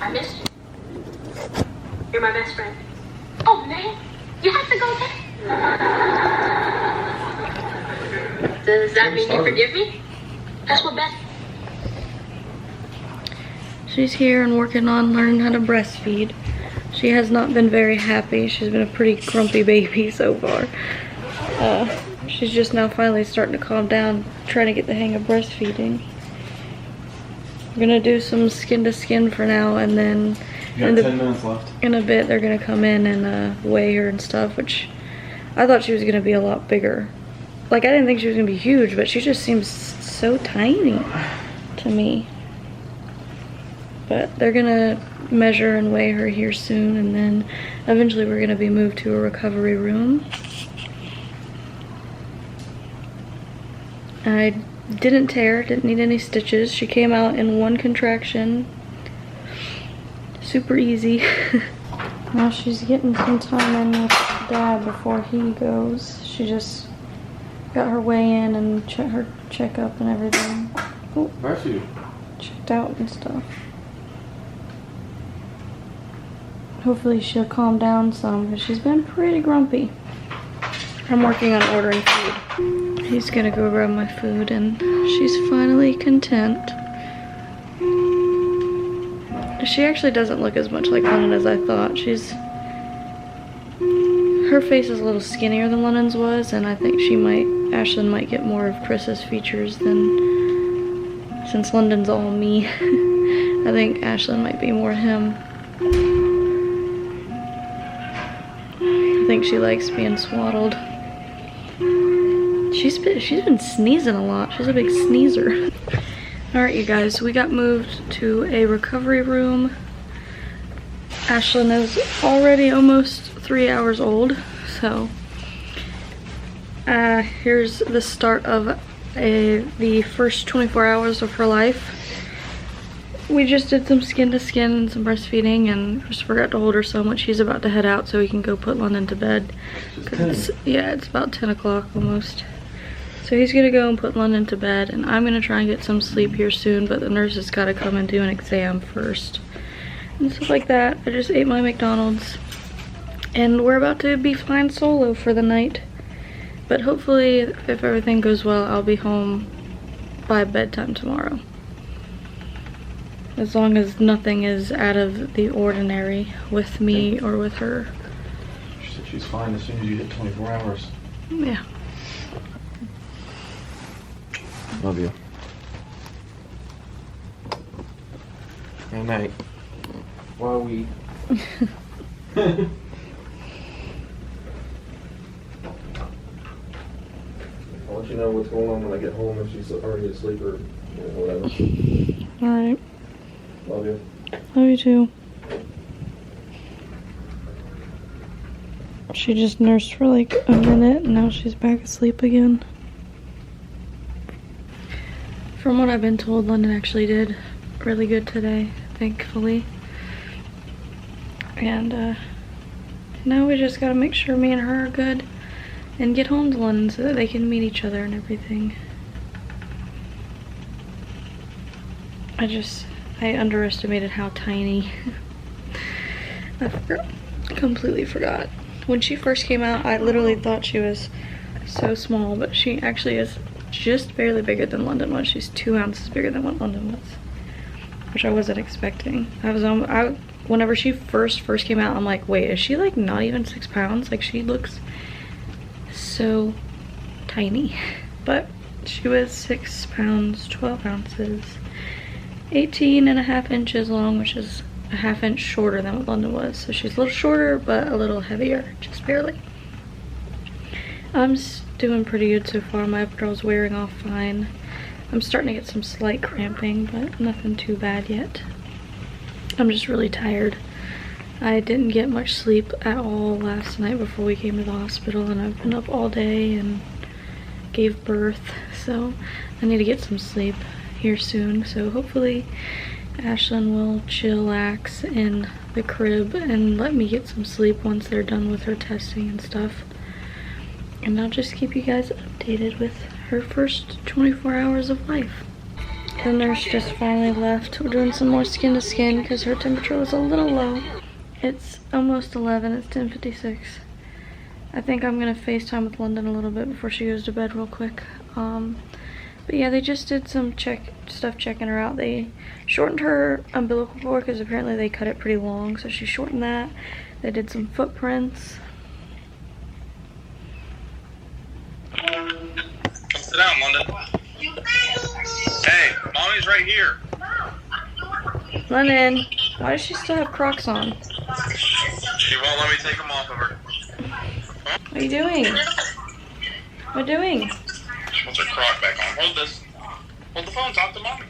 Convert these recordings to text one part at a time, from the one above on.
I miss you. You're my best friend. Oh, man. You have to go there. Does that mean you forgive me? That's what best. She's here and working on learning how to breastfeed. She has not been very happy. She's been a pretty grumpy baby so far. She's just now finally starting to calm down, trying to get the hang of breastfeeding. We're gonna do some skin to skin for now, and then you got 10 minutes left. In a bit they're gonna come in and weigh her and stuff, which I thought she was gonna be a lot bigger. Like, I didn't think she was gonna be huge, but she just seems so tiny to me. But they're gonna measure and weigh her here soon, and then eventually we're gonna be moved to a recovery room. I didn't tear, didn't need any stitches. She came out in 1 contraction. Super easy. Now she's getting some time in with Dad before he goes. She just got her weigh in and her checkup and everything. Oh, checked out and stuff. Hopefully she'll calm down some, because she's been pretty grumpy. I'm working on ordering food. He's gonna go grab my food, and she's finally content. She actually doesn't look as much like London as I thought. Her face is a little skinnier than London's was, and I think Ashlyn might get more of Chris's features than, since London's all me. I think Ashlyn might be more him. I think she likes being swaddled. She's been sneezing a lot. She's a big sneezer. Alright, you guys, we got moved to a recovery room. Ashlyn is already almost 3 hours old, so here's the start of the first 24 hours of her life. We just did some skin to skin and some breastfeeding, and just forgot to hold her so much. She's about to head out so we can go put London to bed. It's about 10 o'clock almost. So he's gonna go and put London to bed, and I'm gonna try and get some sleep here soon, but the nurse has gotta come and do an exam first. And stuff like that. I just ate my McDonald's, and we're about to be flying solo for the night. But hopefully, if everything goes well, I'll be home by bedtime tomorrow. As long as nothing is out of the ordinary with me or with her. She said she's fine as soon as you hit 24 hours. Yeah. Love you. Hey, mate. Why are we... I'll let you know what's going on when I get home, if she's already asleep or whatever. Alright. Love you. Love you too. She just nursed for like a minute, and now she's back asleep again. From what I've been told, London actually did really good today, thankfully. And now we just gotta make sure me and her are good and get home to London so that they can meet each other and everything. I underestimated how tiny. I completely forgot. When she first came out, I literally thought she was so small, but she actually is just barely bigger than London was. She's 2 ounces bigger than what London was, which I wasn't expecting. Whenever she first came out, I'm like, wait, is she like not even 6 pounds? Like, she looks so tiny. But she was 6 pounds, 12 ounces, 18.5 inches long, which is a ½ inch shorter than what London was. So she's a little shorter, but a little heavier, just barely. I'm doing pretty good so far. My epidural's wearing off fine. I'm starting to get some slight cramping, but nothing too bad yet. I'm just really tired. I didn't get much sleep at all last night before we came to the hospital, and I've been up all day and gave birth, so I need to get some sleep here soon. So hopefully Ashlyn will chillax in the crib and let me get some sleep once they're done with her testing and stuff. And I'll just keep you guys updated with her first 24 hours of life. The nurse just finally left. We're doing some more skin to skin because her temperature was a little low. It's almost 11, it's 10:56. I think I'm gonna FaceTime with London a little bit before she goes to bed real quick. But yeah, they just did some checking her out. They shortened her umbilical cord because apparently they cut it pretty long, so she shortened that. They did some footprints. Come sit down, London. Hey, mommy's right here. London, why does she still have Crocs on? She won't let me take them off of her. What are you doing? What are you doing? What's her Croc back on? Hold this. Hold the phone. Talk to mommy.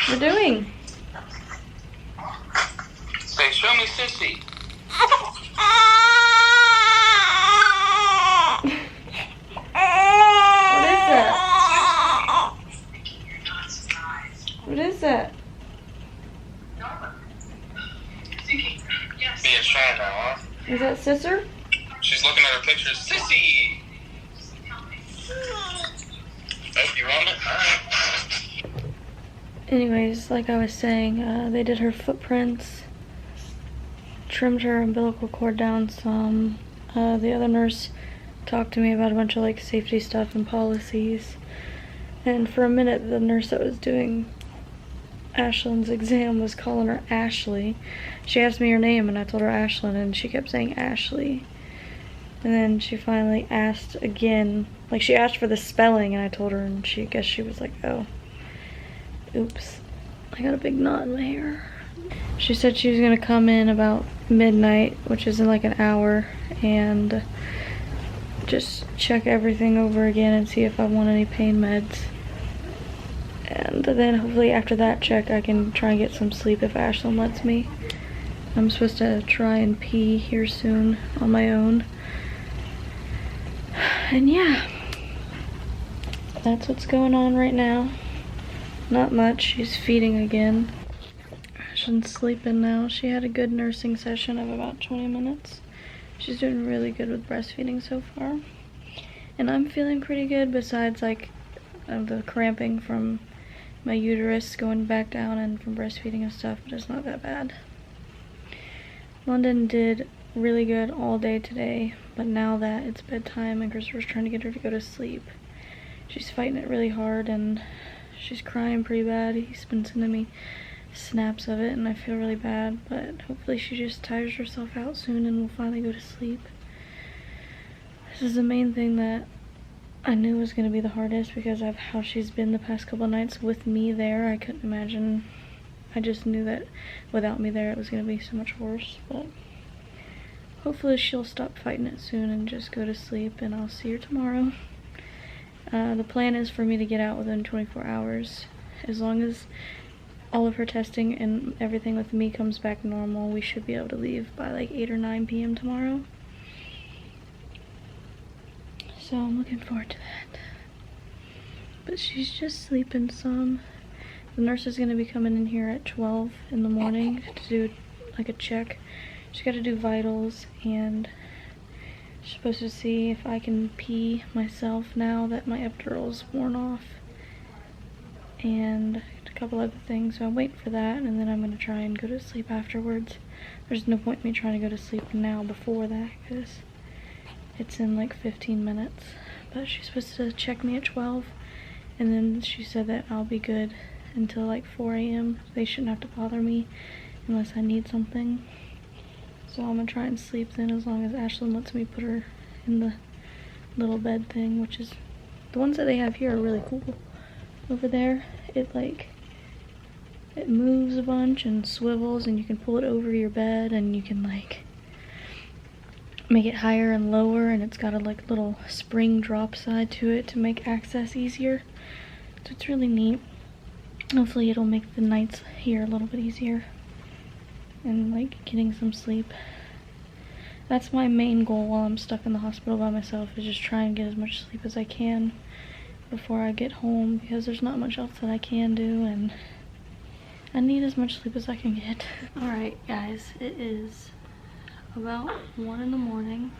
What are you doing? Say, show me sissy. What is that? Being shy now, huh? Is that Scissor? She's looking at her pictures. Sissy! Oh, you want it? Alright. Anyways, like I was saying, they did her footprints, trimmed her umbilical cord down some. The other nurse talked to me about a bunch of like safety stuff and policies. And for a minute, the nurse that was doing Ashlyn's exam was calling her Ashley. She asked me her name and I told her Ashlyn and she kept saying Ashley. And then she finally asked again, like she asked for the spelling and I told her and I guess she was like, oh, oops, I got a big knot in my hair. She said she was gonna come in about midnight, which is in like an hour, and just check everything over again and see if I want any pain meds. And then hopefully after that check I can try and get some sleep if Ashlyn lets me. I'm supposed to try and pee here soon on my own. And yeah, that's what's going on right now. Not much. She's feeding again. Ashlyn's sleeping now. She had a good nursing session of about 20 minutes. She's doing really good with breastfeeding so far. And I'm feeling pretty good besides like the cramping from my uterus going back down and from breastfeeding and stuff, but it's not that bad. London did really good all day today, but now that it's bedtime and Christopher's trying to get her to go to sleep, she's fighting it really hard and she's crying pretty bad. He's been sending me snaps of it and I feel really bad, but hopefully she just tires herself out soon and will finally go to sleep. This is the main thing that I knew was going to be the hardest because of how she's been the past couple of nights with me there. I couldn't imagine. I just knew that without me there it was going to be so much worse, but hopefully she'll stop fighting it soon and just go to sleep and I'll see her tomorrow. The plan is for me to get out within 24 hours. As long as all of her testing and everything with me comes back normal, we should be able to leave by like 8 or 9 p.m. tomorrow. So I'm looking forward to that. But she's just sleeping some. The nurse is going to be coming in here at 12 in the morning to do like a check. She's got to do vitals and she's supposed to see if I can pee myself now that my epidural's worn off. And a couple other things, so I'm waiting for that and then I'm going to try and go to sleep afterwards. There's no point in me trying to go to sleep now before that because it's in like 15 minutes. But she's supposed to check me at 12 and then she said that I'll be good until like 4 a.m. They shouldn't have to bother me unless I need something. So I'm gonna try and sleep then as long as Ashlyn lets me put her in the little bed thing, which is, the ones that they have here are really cool. Over there, it moves a bunch and swivels and you can pull it over your bed and you can like make it higher and lower, and it's got a like little spring drop side to it to make access easier. So it's really neat. Hopefully it'll make the nights here a little bit easier and like getting some sleep. That's my main goal while I'm stuck in the hospital by myself, is just try and get as much sleep as I can before I get home, because there's not much else that I can do and I need as much sleep as I can get. Alright guys, it is about 1 in the morning.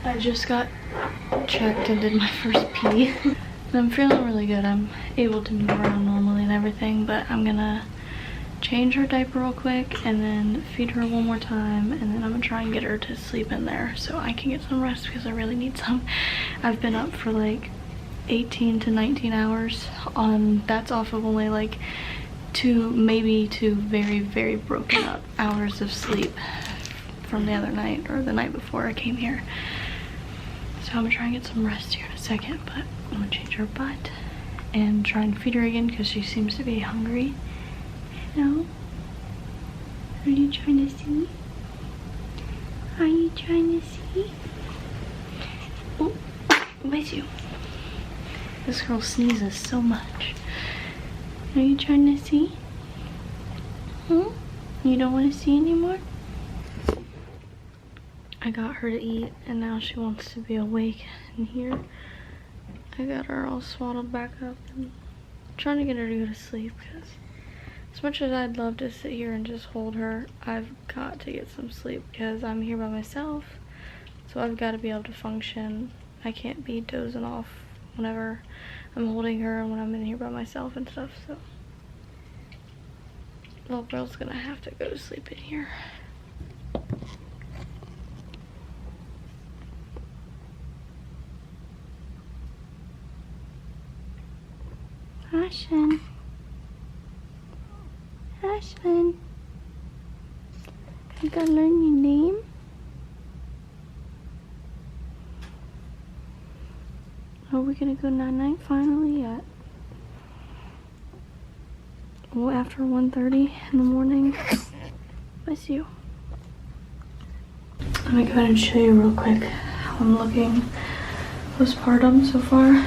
I just got checked and did my first pee. And I'm feeling really good. I'm able to move around normally and everything, but I'm gonna change her diaper real quick and then feed her one more time, and then I'm gonna try and get her to sleep in there so I can get some rest because I really need some. I've been up for like 18 to 19 hours that's off of only like maybe two very broken up hours of sleep from the other night or the night before I came here. So I'm gonna try and get some rest here in a second, but I'm gonna change her butt and try and feed her again because she seems to be hungry. No? Are you trying to see? Are you trying to see? Oh, bless you. This girl sneezes so much. Are you trying to see? You don't want to see anymore? I got her to eat and now she wants to be awake in here. I got her all swaddled back up and trying to get her to go to sleep because as much as I'd love to sit here and just hold her, I've got to get some sleep because I'm here by myself. So I've got to be able to function. I can't be dozing off whenever I'm holding her and when I'm in here by myself and stuff. So little girl's gonna have to go to sleep in here. Ashlyn. Ashlyn. I gotta learn your name. Are we gonna go night-night finally yet? Well, after 1:30 in the morning. Bless you. Let me go ahead and show you real quick how I'm looking postpartum so far.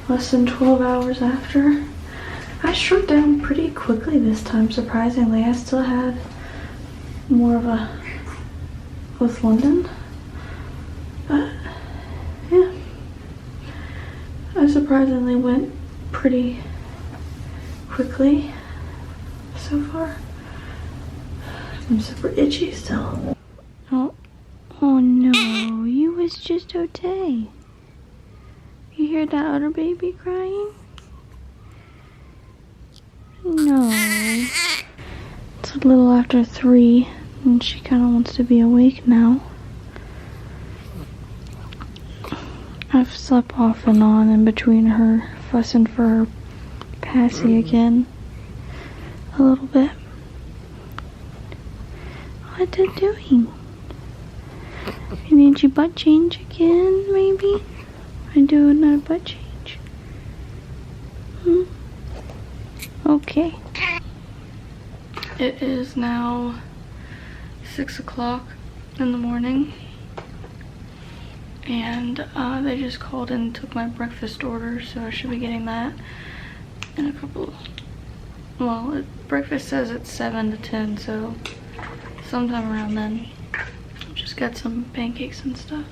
Less than 12 hours after. I shrunk down pretty quickly this time, surprisingly. I still had more of a with London, but yeah, I surprisingly went pretty quickly so far. I'm super itchy still. Oh no, you was just okay. You hear that other baby crying? No. It's a little after 3 and she kind of wants to be awake now. I've slept off and on in between her fussing for her passy again a little bit. What's it doing? You need your butt change again, maybe? I do another butt change. Okay. It is now 6 o'clock in the morning. And they just called and took my breakfast order, so I should be getting that in a couple. Well, breakfast says it's 7 to 10, so sometime around then. Just got some pancakes and stuff.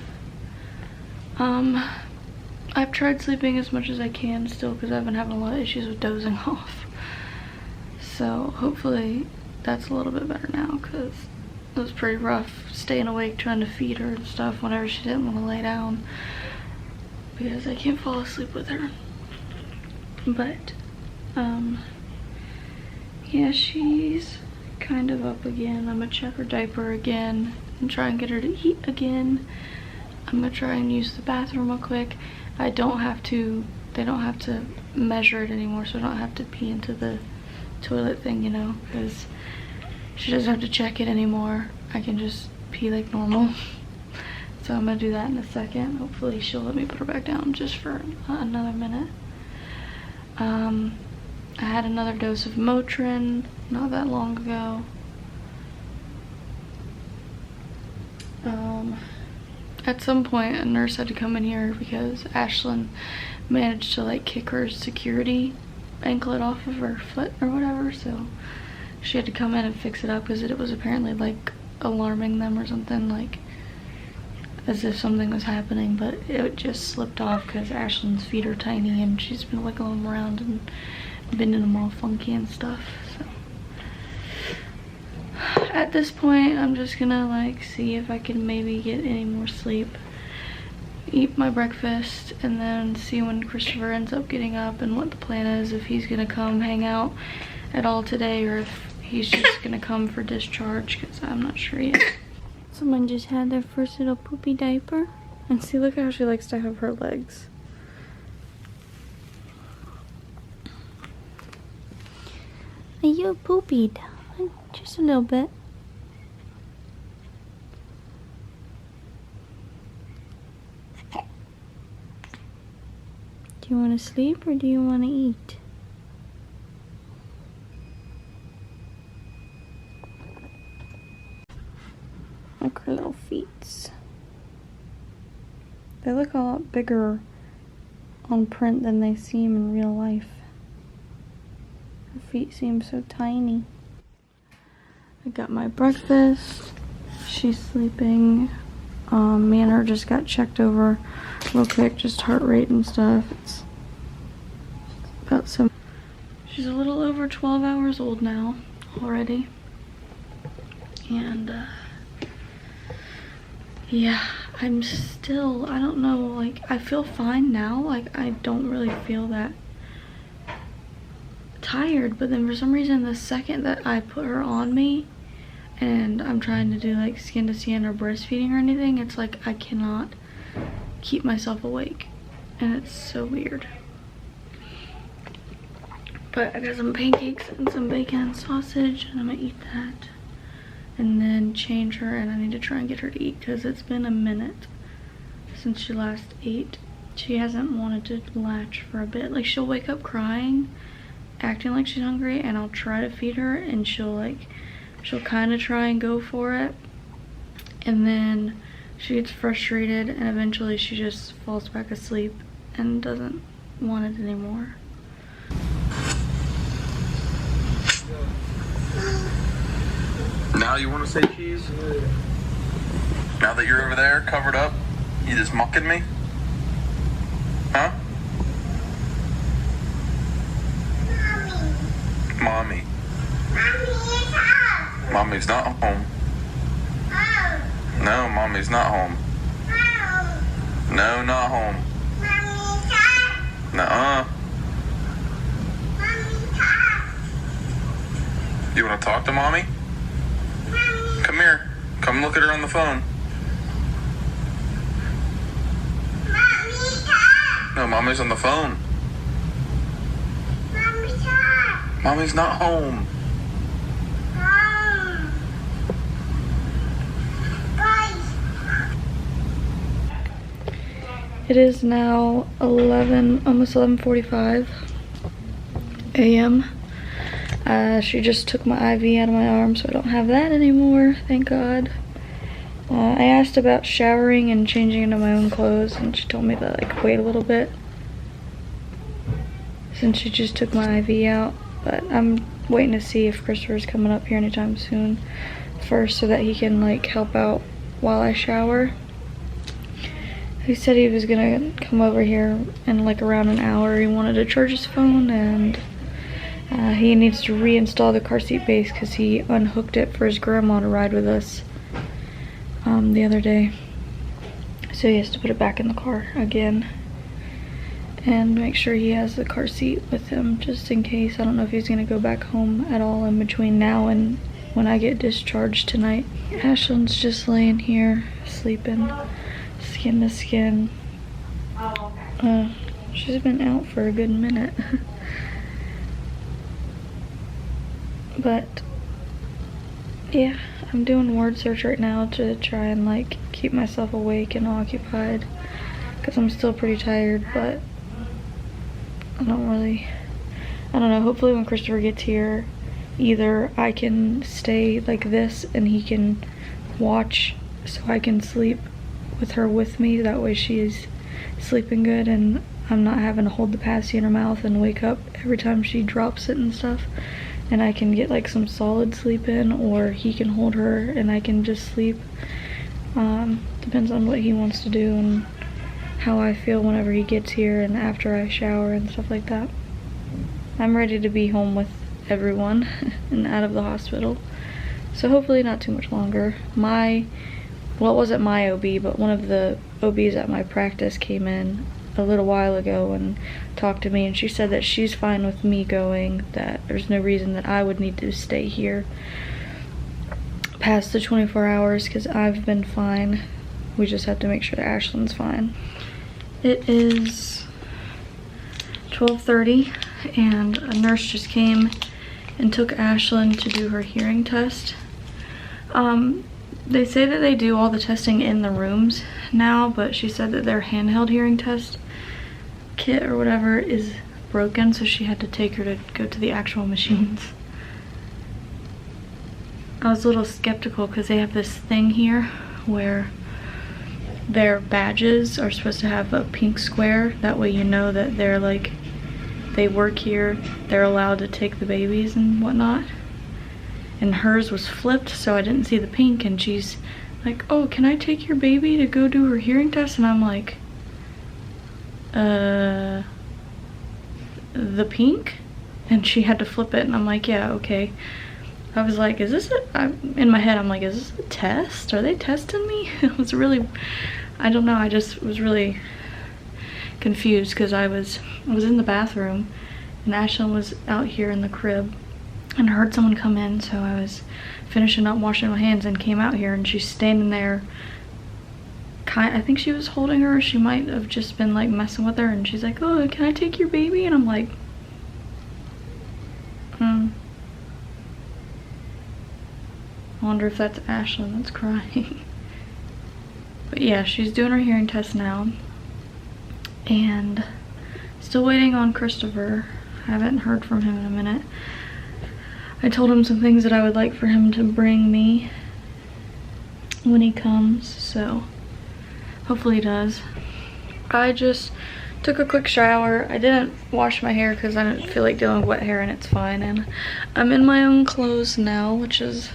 I've tried sleeping as much as I can still because I've been having a lot of issues with dozing off. So hopefully that's a little bit better now because it was pretty rough staying awake trying to feed her and stuff whenever she didn't want to lay down because I can't fall asleep with her. But yeah, she's kind of up again. I'm gonna check her diaper again and try and get her to eat again. I'm gonna try and use the bathroom real quick. They don't have to measure it anymore, so I don't have to pee into the toilet thing, you know, because she doesn't have to check it anymore. I can just pee like normal. So I'm gonna do that in a second. Hopefully she'll let me put her back down just for another minute. I had another dose of Motrin not that long ago. At some point a nurse had to come in here because Ashlyn managed to like kick her security anklet off of her foot or whatever, so she had to come in and fix it up because it was apparently like alarming them or something, like as if something was happening, but it just slipped off because Ashlyn's feet are tiny and she's been wiggling them around and bending them all funky and stuff. So at this point, I'm just gonna like see if I can maybe get any more sleep, eat my breakfast, and then see when Christopher ends up getting up and what the plan is, if he's gonna come hang out at all today or if he's just gonna come for discharge, because I'm not sure yet. Someone just had their first little poopy diaper, and see, look how she likes to have her legs. Are you poopied? Just a little bit. Do you want to sleep or do you want to eat? Look her little feet. They look a lot bigger on print than they seem in real life. Her feet seem so tiny. I got my breakfast. She's sleeping. Me and her just got checked over real quick, just heart rate and stuff. It's about some. She's a little over 12 hours old now already. And yeah, I'm still, I don't know, like I feel fine now. Like I don't really feel that tired, but then for some reason the second that I put her on me and I'm trying to do like skin to skin or breastfeeding or anything, it's like I cannot keep myself awake, and it's so weird. But I got some pancakes and some bacon and sausage, and I'm gonna eat that and then change her, and I need to try and get her to eat because it's been a minute since she last ate. She hasn't wanted to latch for a bit. Like she'll wake up crying, acting like she's hungry, and I'll try to feed her, and she'll kind of try and go for it, and then she gets frustrated, and eventually she just falls back asleep and doesn't want it anymore. Now you want to say cheese? Now that you're over there covered up, you just mocking me? Huh? Mommy. Mommy's not home. No, Mommy's not home. No, not home. Nuh-uh. You want to talk to Mommy? Come here. Come look at her on the phone. No, Mommy's on the phone. Mommy's not home. It is now almost 11:45 a.m. She just took my IV out of my arm, so I don't have that anymore, thank God. I asked about showering and changing into my own clothes, and she told me to like wait a little bit since she just took my IV out. But I'm waiting to see if Christopher's coming up here anytime soon first, so that he can like help out while I shower. He said he was gonna come over here in like around an hour. He wanted to charge his phone, and he needs to reinstall the car seat base because he unhooked it for his grandma to ride with us the other day. So he has to put it back in the car again and make sure he has the car seat with him just in case. I don't know if he's gonna go back home at all in between now and when I get discharged tonight. Ashlyn's just laying here sleeping, skin to skin. She's been out for a good minute. But yeah, I'm doing word search right now to try and like keep myself awake and occupied because I'm still pretty tired, but I don't know, hopefully when Christopher gets here, either I can stay like this and he can watch so I can sleep with her with me, that way she's sleeping good and I'm not having to hold the passy in her mouth and wake up every time she drops it and stuff, and I can get like some solid sleep in, or he can hold her and I can just sleep. Depends on what he wants to do and how I feel whenever he gets here and after I shower and stuff like that. I'm ready to be home with everyone and out of the hospital, So hopefully not too much longer. Well, it wasn't my OB, but one of the OBs at my practice came in a little while ago and talked to me, and she said that she's fine with me going, that there's no reason that I would need to stay here past the 24 hours because I've been fine. We just have to make sure that Ashlyn's fine. It is 12:30 and a nurse just came and took Ashlyn to do her hearing test. They say that they do all the testing in the rooms now, but she said that their handheld hearing test kit or whatever is broken, so she had to take her to go to the actual machines. I was a little skeptical because they have this thing here where their badges are supposed to have a pink square. That way you know that they're like, they work here, they're allowed to take the babies and whatnot. And hers was flipped, so I didn't see the pink, and she's like, oh, can I take your baby to go do her hearing test? And I'm like, the pink? And she had to flip it, and I'm like, yeah, okay. I was like, is this in my head, I'm like, is this a test? Are they testing me? It was really, I don't know, I just was really confused because I was in the bathroom and Ashlyn was out here in the crib and I heard someone come in, so I was finishing up washing my hands and came out here, and she's standing there. I think she was holding her, she might have just been like messing with her, and she's like, oh, can I take your baby? And I'm like, I wonder if that's Ashlyn that's crying. But yeah, she's doing her hearing test now. And still waiting on Christopher. I haven't heard from him in a minute. I told him some things that I would like for him to bring me when he comes, so hopefully he does. I just took a quick shower. I didn't wash my hair because I didn't feel like dealing with wet hair, and it's fine. And I'm in my own clothes now, which is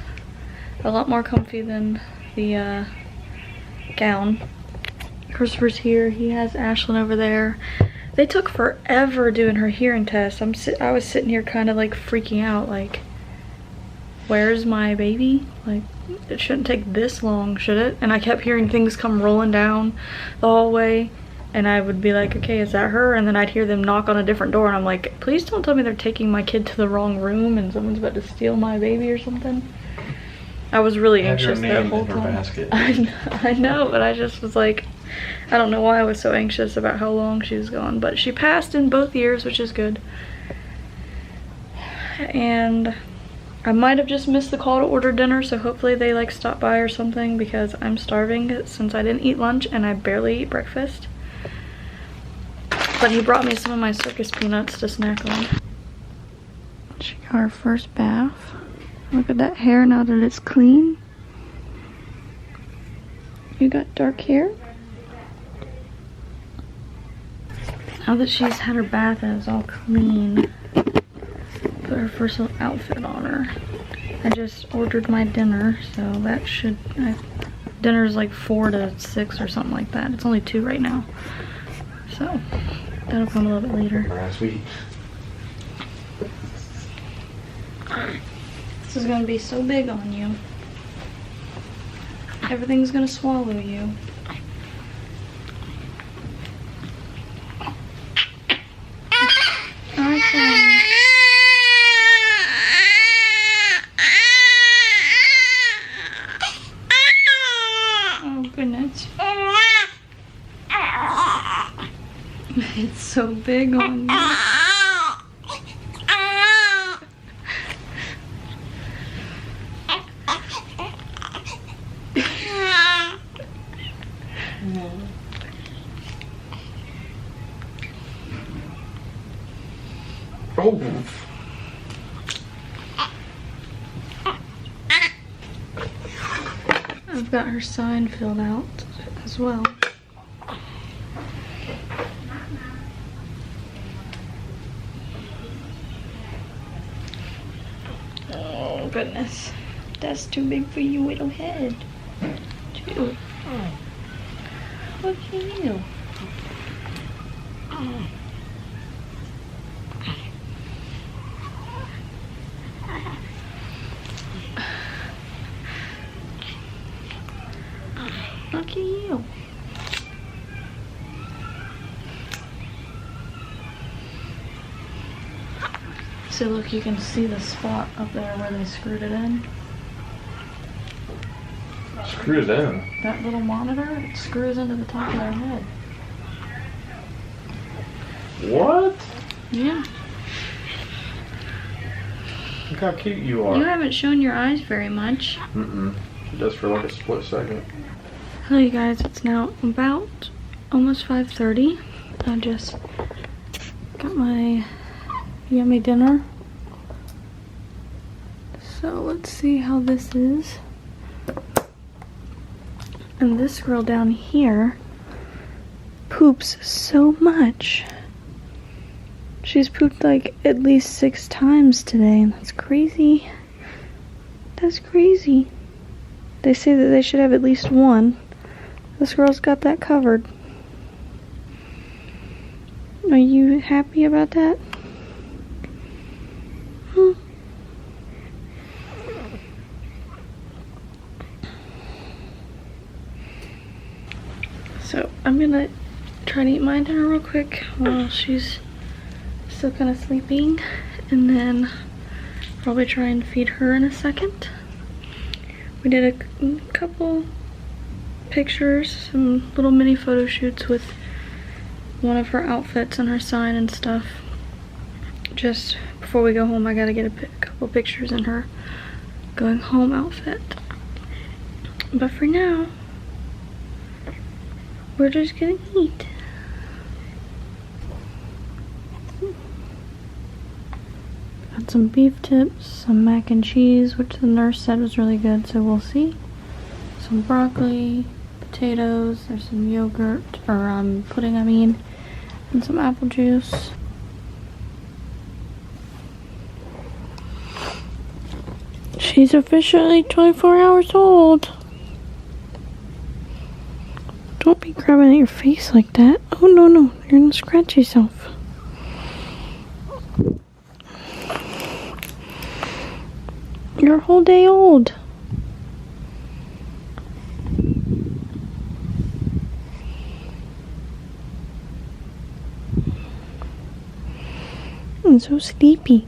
a lot more comfy than the gown. Christopher's here. He has Ashlyn over there. They took forever doing her hearing test. I was sitting here kind of like freaking out, like, where's my baby? Like, it shouldn't take this long, should it? And I kept hearing things come rolling down the hallway, and I would be like, okay, is that her? And then I'd hear them knock on a different door, and I'm like, please don't tell me they're taking my kid to the wrong room and someone's about to steal my baby or something. I was really anxious that whole time. I know, but I just was like, I don't know why I was so anxious about how long she was gone, but she passed in both years, which is good. And I might have just missed the call to order dinner, so hopefully they like stop by or something, because I'm starving since I didn't eat lunch and I barely eat breakfast. But he brought me some of my circus peanuts to snack on. She got her first bath. Look at that hair now that it's clean. You got dark hair? Now that she's had her bath and it's all clean, put her first little outfit on her. I just ordered my dinner, so that should, dinner's like 4 to 6 or something like that. It's only 2 right now, so that'll come a little bit later. Last week. This is gonna be so big on you. Everything's gonna swallow you. Okay. Oh goodness. It's so big on you. Oh. I've got her sign filled out as well. Oh goodness, that's too big for you little head. Too. Look at you. So look, you can see the spot up there where they screwed it in. Screw it in. That little monitor, it screws into the top of their head. What? Yeah. Look how cute you are. You haven't shown your eyes very much. Just for like a split second. Hello you guys, it's now about almost 5:30. I just got my yummy dinner. So let's see how this is. And this girl down here poops so much. She's pooped like at least 6 times today, and that's crazy. That's crazy. They say that they should have at least one. This girl's got that covered. Are you happy about that? So I'm gonna try to eat my dinner real quick while she's still kind of sleeping, and then probably try and feed her in a second. We did a couple pictures, some little mini photo shoots with one of her outfits and her sign and stuff. Just before we go home, I gotta get a couple pictures in her going home outfit. But for now, we're just gonna eat. Got some beef tips, some mac and cheese, which the nurse said was really good, so we'll see. Some broccoli, potatoes, there's some yogurt, or pudding I mean, and some apple juice. She's officially 24 hours old. Don't be grabbing at your face like that. Oh no, no, you're gonna scratch yourself. You're a whole day old. I'm so sleepy.